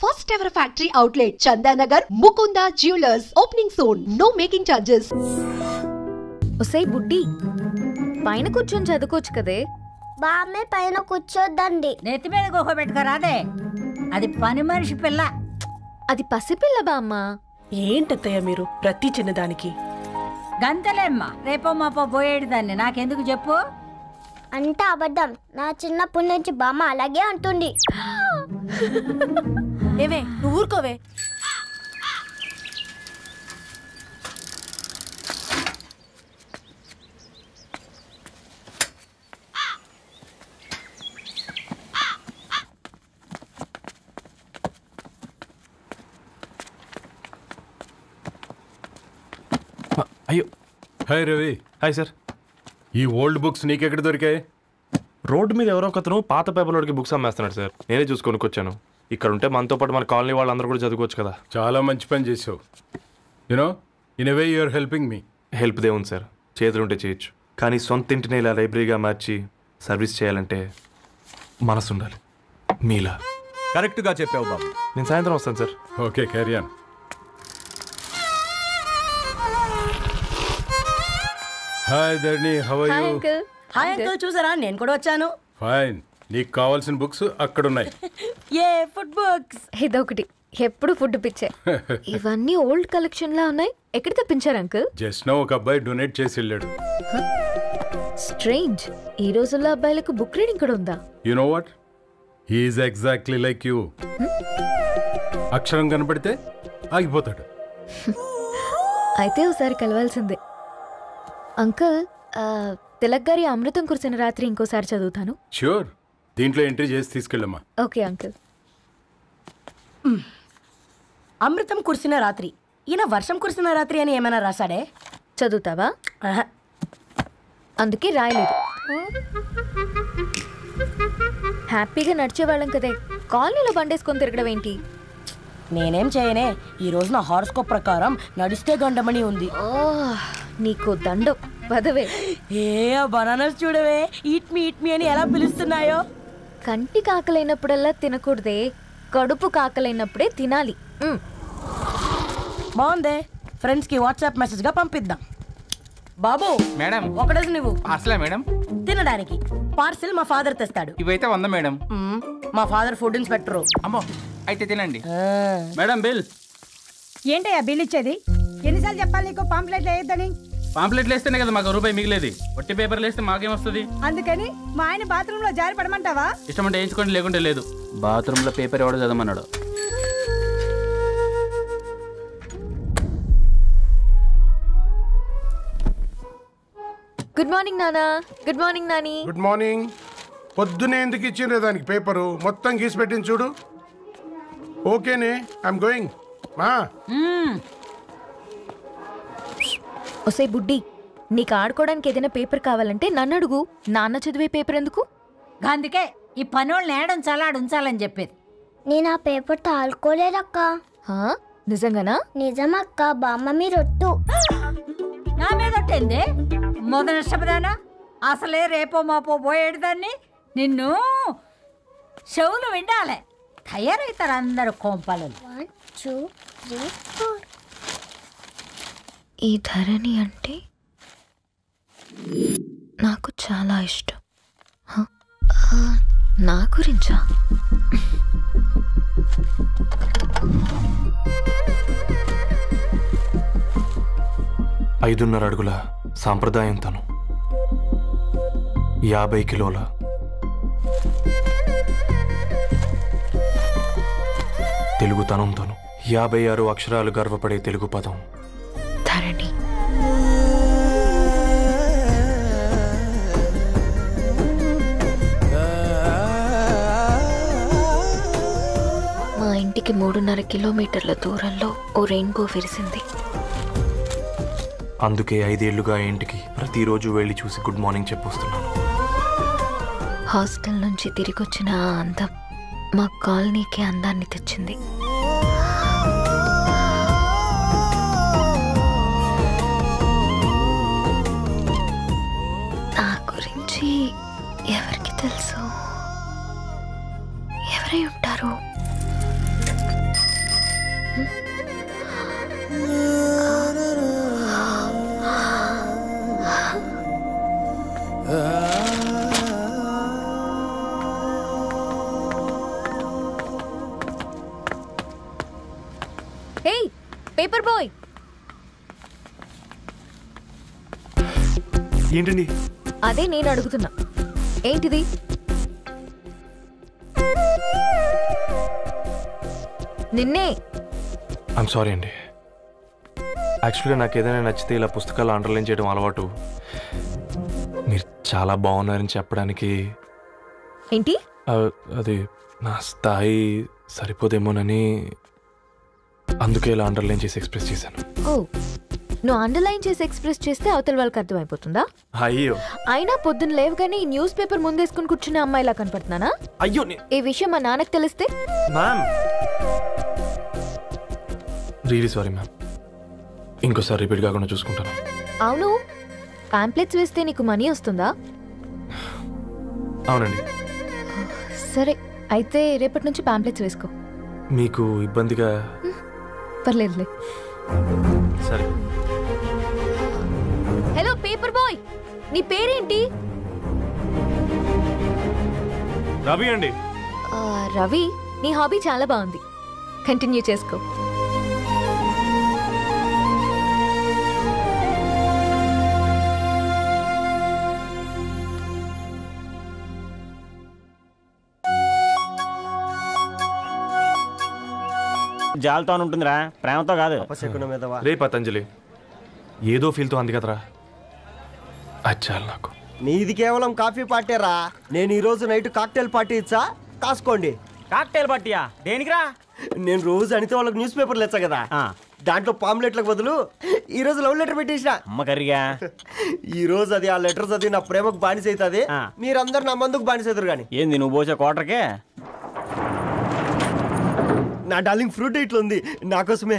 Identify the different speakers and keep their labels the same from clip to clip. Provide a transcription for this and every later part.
Speaker 1: First ever factory outlet, Chandanagar, Mukunda Jewelers. Opening soon. No making charges.
Speaker 2: ఒసై బుడ్డి, పైన కూర్చొని చదువుకోవచ్చు కదే.
Speaker 3: బామ్మే పైన కూర్చోద్దండి.
Speaker 4: నెత్తి మీద గుహ పెట్టుకోరాదే, అది పని మనిషి పిల్ల.
Speaker 2: అది పసిపిల్ల బామ్మ.
Speaker 5: ఏంటత్తయ్య మీరు ప్రతి చిన్నదానికి?
Speaker 4: గంతలేమ్మా, రేపో మాపో పోయేడు దాన్ని నాకెందుకు చెప్పు.
Speaker 3: అంటే అబద్ధం. నా చిన్నప్పటి నుంచి బామ్మ అలాగే అంటుంది.
Speaker 5: ఏవే నువ్వు ఊరుకోవే.
Speaker 6: అయ్యో,
Speaker 7: హాయ్ రవి.
Speaker 6: Hi sir.
Speaker 7: ఈ ఓల్డ్ బుక్స్ నీకెక్కడ దొరికాయి?
Speaker 6: రోడ్డు మీద ఎవరో ఒకతను పాత పేపర్లోకి బుక్స్ అమ్మేస్తున్నాడు సార్. నేనే చూసుకొని వచ్చాను. ఇక్కడ ఉంటే మనతో పాటు మన కాలనీ వాళ్ళందరూ కూడా చదువుకోవచ్చు కదా.
Speaker 7: చాలా మంచి పని చేసావు. You know in a way you are helping me.
Speaker 6: Help దేవుంది సార్, చేతులుంటే చేయొచ్చు. కానీ సొంత ఇంటిని ఇలా లైబ్రరీగా మార్చి సర్వీస్ చేయాలంటే మనసు ఉండాలి. మీలా
Speaker 8: కరెక్ట్గా చెప్పావు బాబు.
Speaker 6: నేను సాయంత్రం వస్తాను sir.
Speaker 7: Okay, carry on. Hi Dharani, how are you?
Speaker 5: Hi uncle, చూసారా నేను కూడా వచ్చాను.
Speaker 7: ఫైన్. నీకు కావాల్సిన బుక్స్ అక్కడ ఉన్నాయి.
Speaker 5: ఏ ఫుడ్ బుక్స్?
Speaker 2: ఇదొకటి, ఎప్పుడు ఫుడ్ పిచ్చే. ఇవన్నీ ఓల్డ్ కలెక్షన్ లా ఉన్నాయి. ఎక్కడ తెప్పించారు అంకుల్?
Speaker 7: జస్ట్ నో ఒక అబ్బాయి డొనేట్ చేసి వెళ్ళాడు.
Speaker 2: స్ట్రేంజ్, ఈ రోజుల్లో అబ్బాయిలకు బుక్ రీడింగ్ కూడా ఉందా?
Speaker 7: You know what, he is exactly like you. అక్షరం కనపడితే ఆగిపోతాడు.
Speaker 2: అయితే ఒకసారి కలవాల్సిందే. అంకుల్, తిలక్ గారి అమృతం కురిసిన రాత్రి ఇంకోసారి చదువుతాను.
Speaker 7: ష్యూర్, దీంట్లో ఎంట్రీ చేసి తీసుకెళ్ళమ్మా.
Speaker 2: Okay uncle.
Speaker 5: అమృతం కురిసిన రాత్రి. ఈయన వర్షం కురిసిన రాత్రి అని ఏమైనా రాశాడే?
Speaker 2: చదువుతావా? అందుకే రాయలేదు. హ్యాపీగా నడిచేవాళ్ళం కదే, కాలనీలో బండేసుకొని తిరగడం ఏంటి?
Speaker 5: నేనేం చేయనే, ఈ రోజు నా హారోస్కోప్ ప్రకారం నడిస్తే గండమణి ఉంది.
Speaker 2: నీకు దండం పదవే.
Speaker 5: ఏ బనానాస్ చూడవే, ఈట్ మీ అని ఎలా పిలుస్తున్నాయో.
Speaker 2: కంటి కాకలైనప్పుడల్లా తినకూడదే, కడుపు కాకలైనప్పుడే తినాలి.
Speaker 5: బాగుందే, ఫ్రెండ్స్ కి వాట్సాప్ మెసేజ్ గా పంపిద్దాం. బాబు
Speaker 8: మేడం,
Speaker 5: ఒకటేసి నువ్వు
Speaker 8: అసలే మేడం
Speaker 5: తినడానికి పార్సిల్ మా ఫాదర్ తెస్తాడు.
Speaker 8: ఇవైతే 100 మేడం.
Speaker 5: మా ఫాదర్ ఫుడ్ ఇన్స్పెక్టర్.
Speaker 8: అమ్మో, అయితే తినండి మేడం. బిల్
Speaker 4: ఏంటయ్యా బిల్ ఇచ్చేది? ఎన్నిసార్లు చెప్పాలి నీకు పాంప్లెట్లు వేయొద్దని?
Speaker 8: పాంప్లెట్లు వేస్తేనే కదా మాకు రూపాయి మిగిలేది. ఒట్టి పేపర్లు వేస్తే మాకేమొస్తుంది?
Speaker 4: అందుకని మా ఆయన బాత్రూమ్ లో జారి పడమంటావా?
Speaker 8: ఇష్టమంటే వేయించుకోండి, లేకుంటే లేదు. బాత్రూమ్ లో పేపర్ ఎవడో చదవమన్నాడు.
Speaker 2: గుడ్ మార్నింగ్ నానా. Good morning Nani.
Speaker 9: Good morning. పొద్దునే ఎందుకు ఇచ్చిండ్రే దానికి పేపరు? మొత్తం గీసి పెట్టింది చూడు. ఓకేనే, ఐఎమ్ గోయింగ్. మా
Speaker 2: ఒసే బుడ్డి, నీకు ఆడుకోవడానికి ఏదైనా పేపర్ కావాలంటే నన్ను అడుగు. నాన్న చదివే పేపర్ ఎందుకు?
Speaker 4: అందుకే ఈ పనోళ్ళని ఏడం ఉంచాలని చెప్పేది.
Speaker 3: నేను ఆ పేపర్ తాలుకోలేదక్క.
Speaker 2: నిజంగానా?
Speaker 3: నిజమక్క, బామ్మ మీరొట్టు.
Speaker 4: నా మీద ఒట్టేందే మొదటి నష్టపదానా? అసలే రేపో మాపో పోయేడు దాన్ని. నిన్ను చెవులు వినాలే, తయారవుతారు అందరు కోంపాలు.
Speaker 3: 1 2 3 4.
Speaker 2: ఈ ధరణి అంటే నాకు చాలా ఇష్టం. నా గురించా?
Speaker 6: ఐదున్నర అడుగుల సాంప్రదాయం తను, 50 కిలోల తెలుగుతనం తను, 56 అక్షరాలు గర్వపడే తెలుగు పదం
Speaker 2: ధరణి. మా ఇంటికి 3.5 కిలోమీటర్ల దూరంలో ఓ రెయిన్బో విరిసింది.
Speaker 6: అందుకే 5 ఏళ్లుగా ఇంటికి ప్రతిరోజు వెళ్ళి చూసి గుడ్ మార్నింగ్ చెప్పొస్తున్నాను.
Speaker 2: హాస్టల్ నుంచి తిరిగి వచ్చిన ఆ అందం మా కాలనీకి అందాన్ని తెచ్చింది. నా గురించి ఎవరికి తెలుసు? ఎవరై ఉంటారు? హే పేపర్ బాయ్,
Speaker 6: ఏంటండి?
Speaker 2: అదే నేను అడుగుతున్నా, ఏంటిది? నిన్నే.
Speaker 6: ఐమ్ సారీ అండి. యాక్చువల్గా నాకు ఏదైనా నచ్చితే ఇలా పుస్తకాలు అండర్లైన్ చేయడం అలవాటు. మీరు చాలా బాగున్నారని చెప్పడానికి.
Speaker 2: ఏంటి?
Speaker 6: అది నా స్థాయి సరిపోదేమోనని అందుకే ఇలా అండర్లైన్ చేసి ఎక్స్ప్రెస్ చేశాను.
Speaker 2: ఓ, నువ్వు అండర్లైన్ చేసి ఎక్స్ప్రెస్ చేస్తే అవతల వాళ్ళకి అర్థమైపోతుందా?
Speaker 6: అయ్యో,
Speaker 2: అయినా పొద్దున్న లేవగానే ఈ న్యూస్ పేపర్ ముందేసుకుని కూర్చునే అమ్మాయిలా కనపడుతున్నానా?
Speaker 6: అయ్యో.
Speaker 2: ఈ విషయం మా నాన్నకు తెలిస్తే?
Speaker 6: Ma'am, really sorry ma'am. ఇంకోసారి రిపీట్ కాకుండా చూసుకుంటాను.
Speaker 2: అవును, పాంప్లెట్స్ వేస్తే నీకు మనీ వస్తుందా?
Speaker 6: అవునండి.
Speaker 2: సరే, అయితే రేపటి నుంచి పాంప్లెట్స్ వేసుకో.
Speaker 6: మీకు ఇబ్బందిగా?
Speaker 2: పర్లేదులే.
Speaker 6: సరే.
Speaker 2: హలో పేపర్ బాయ్, నీ పేరేంటి?
Speaker 6: రవి అండి.
Speaker 2: రవి, నీ హాబీ చాలా బాగుంది, కంటిన్యూ చేసుకో.
Speaker 10: జాలతో ఉంటుందిరా, ప్రేమతో కాదు.
Speaker 6: రే పతంజలి, ఏదో ఫీల్తో అంది కదరా, అచ్చాలి నాకు.
Speaker 11: నీది కేవలం కాఫీ పార్టీరా. నేను ఈరోజు నైట్ కాక్టైల్ పార్టీ ఇచ్చా, కాసుకోండి.
Speaker 10: కాక్టైల్ పార్టీయా? దేనికిరా?
Speaker 11: నేను రోజు అనితే వాళ్ళకి న్యూస్ పేపర్లు ఇచ్చా కదా, దాంట్లో పాంప్లెట్లకు బదులు ఈ రోజు లవ్ లెటర్ పెట్టేసిన.
Speaker 10: అమ్మ కర్రీగా.
Speaker 11: ఈ రోజు అది ఆ లెటర్ చదివి నా ప్రేమకు బానిస అవుతుంది, మీరందరు నా మందుకు బానిస అవుతారు. కానీ
Speaker 10: ఏంది నువ్వు పోసే కోటర్కే?
Speaker 11: నా డార్లింగ్ ఫ్రూట్ ఇట్లా ఉంది నా కోసమే.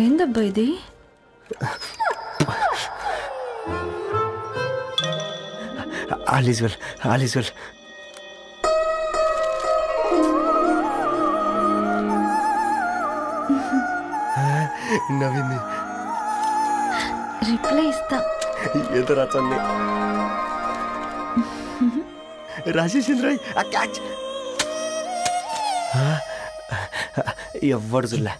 Speaker 2: ఏందబ్బా ఇది?
Speaker 11: All is well, all is well. నవ్వింది.
Speaker 2: రిప్లై ఇస్తా.
Speaker 11: ఏదో రాచండి రాజేసింద్ర క్యాచ్. ఎవ్వడు జుల్లా.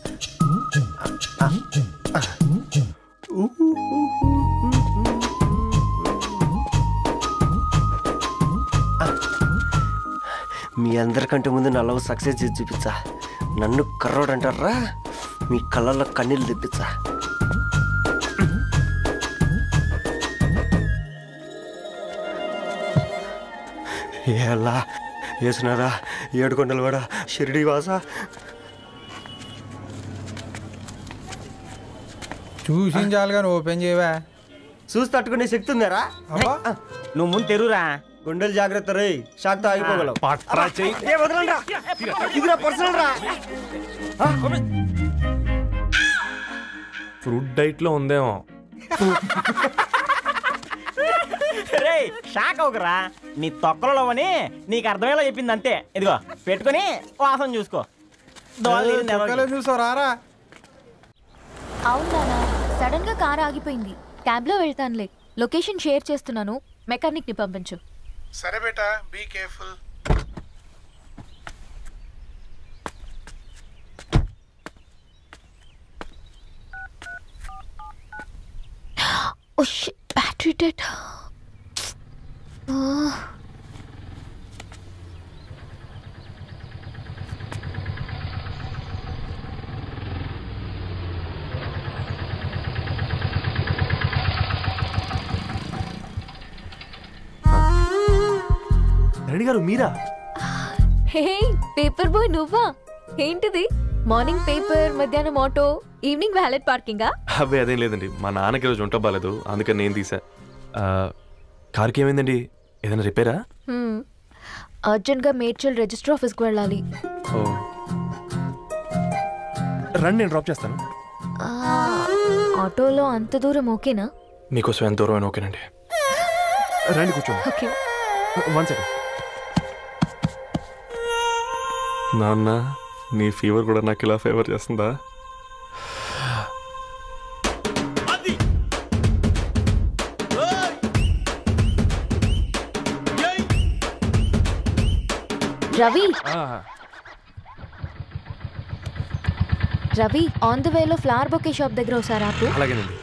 Speaker 11: మీ అందరికంటే ముందు నా లవ్ సక్సెస్ చేసి చూపించా. నన్ను కర్రోడు అంటారా, మీ కళ్ళల్లో కన్నీళ్ళు తెప్పించా. ఎలా వేసినారా ఏడుకొండలు కూడా షిరిడి వాస.
Speaker 12: చూసించాలుగా ఓపెన్ చేయవా?
Speaker 11: చూసి తట్టుకునే శక్తి ఉందారా?
Speaker 10: నువ్వు ముందు తెరురా.
Speaker 11: గుండెలు జాగ్రత్త రే, షాక్ తో ఆగిపోగలవు. ఇది పర్సనల్ రా.
Speaker 6: ఫ్రూట్ డైట్ లో ఉందేమో.
Speaker 10: రే షాక్ అవుకరా, నీ తొక్కలలో అని నీకు అర్థమయ్యేలా చెప్పింది అంతే. ఇదిగో పెట్టుకుని వాసన చూసుకో.
Speaker 12: చూసారా?
Speaker 2: అవునా, సడన్ గా కార్ ఆగిపోయింది. క్యాబ్ లో వెళ్తానులే. లొకేషన్ షేర్ చేస్తున్నాను, మెకానిక్ ని పంపించు.
Speaker 9: సరే బేటా, be careful.
Speaker 2: Oh shit, battery dead.
Speaker 6: Reddy గారు మీరా?
Speaker 2: హే పేపర్ బాయ్, నువ్వా? ఏంటిది? మార్నింగ్ పేపర్, మధ్యాహ్నం ఆటో, ఈవినింగ్ వ్యాలెట్ పార్కింగా?
Speaker 6: అబ్బే అదేం లేదండి, మా నాన్నకి రోజు ఉంట బాగాలేదు, అందుకని నేను తీసా. కార్కి ఏమైందండి? ఏదైనా రిపేరా?
Speaker 2: అర్జెంట్ గా మేడ్చల్ రిజిస్టర్ ఆఫీస్కి వెళ్ళాలి.
Speaker 6: రండి, నేను డ్రాప్ చేస్తాను.
Speaker 2: ఆటోలో అంత దూరం ఓకేనా?
Speaker 6: మీకోసం ఎంత దూరం అయినా ఓకేనండి. రండి కూర్చోండి.
Speaker 2: ఓకే.
Speaker 6: 1 సెకండ్. నాన్న, నీ ఫీవర్ కూడా నాకు ఇలా ఫేవర్ చేస్తుందా?
Speaker 2: రవి రవి ఆన్ ద వేలో ఫ్లవర్ బొకే షాప్ దగ్గర ఒకసారి ఆపు.
Speaker 6: అలాగేనండి.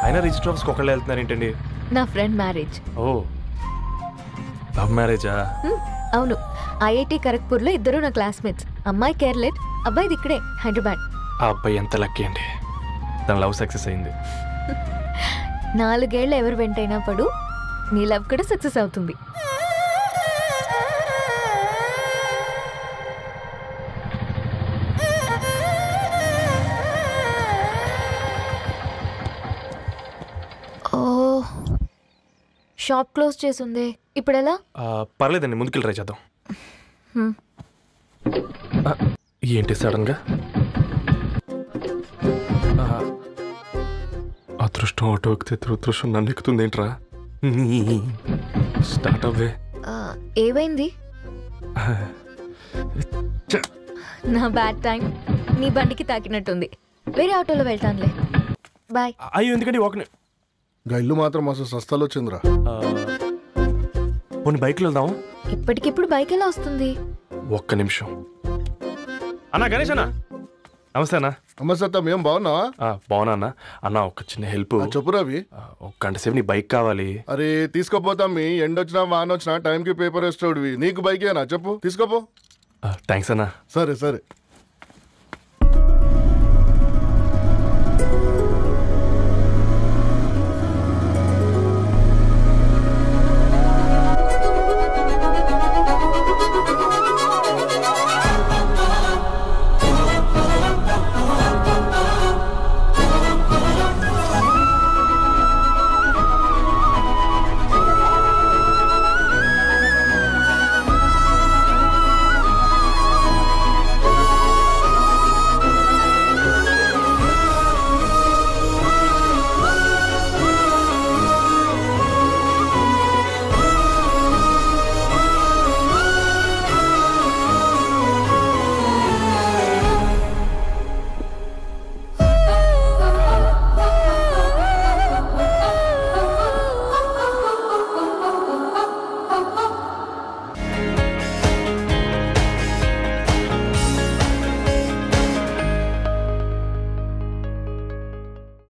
Speaker 6: అయినా రిజిస్టర్ ఆఫీస్కి ఒకళ్ళు వెళ్తున్నారు ఏంటండి?
Speaker 2: నా ఫ్రెండ్ మ్యారేజ్.
Speaker 6: ఓ లవ్ మ్యారేజా?
Speaker 2: అవును, ఐఐటి ఖరగ్పూర్లో ఇద్దరు నా క్లాస్మేట్స్. అమ్మాయి కేర్లెట్, అబ్బాయిది ఇక్కడే హైదరాబాద్.
Speaker 6: ఆ అబ్బాయి ఎంత లక్కీ అండి, తన లవ్ సక్సెస్ అయింది.
Speaker 2: 4 ఏళ్ళు ఎవరు వెంటైనా పడు, నీ లవ్ కూడా సక్సెస్ అవుతుంది. షాప్ క్లోజ్ చేసింది, ఇప్పుడు ఎలా?
Speaker 6: పర్లేదండి, ముందుకెళ్ళి ట్రై చేద్దాం. ఏంటి సడన్గా? అదృష్టం ఆటో ఎక్కితే దురదృష్టం నన్ను ఎక్కుతుంది ఏంట్రా? స్టార్ట్ అవ్వే.
Speaker 2: ఏమైంది? నా బ్యాడ్ టైం నీ బండికి తాకినట్టుంది. వేరే ఆటోలో వెళ్తానులే, బాయ్.
Speaker 6: అయ్యో ఎందుకంటే ఒక
Speaker 9: గైళ్ళు మాత్రం అసలు సస్తాలో వచ్చిందిరా.
Speaker 6: కొన్ని బైక్లో వెళ్దాం.
Speaker 2: ఇప్పటికిప్పుడు బైక్ ఎలా వస్తుంది?
Speaker 6: ఒక్క నిమిషం. అన్నా గణేష్ అన్నా, నమస్తే అన్న.
Speaker 9: నమస్తే, ఏం బాగున్నావా?
Speaker 6: బాగున్నా అన్న. అన్న ఒక చిన్న హెల్ప్.
Speaker 9: చెప్పు రవి.
Speaker 6: ఒక గంట సేపు నీ బైక్ కావాలి.
Speaker 9: అరే తీసుకోపోతాం, మీ ఎండొచ్చినా వాన వచ్చినా టైంకి పేపర్ వేస్తాడువి. నీకు బైకేనా చెప్పు, తీసుకోపో.
Speaker 6: థ్యాంక్స్ అన్న.
Speaker 9: సరే సరే.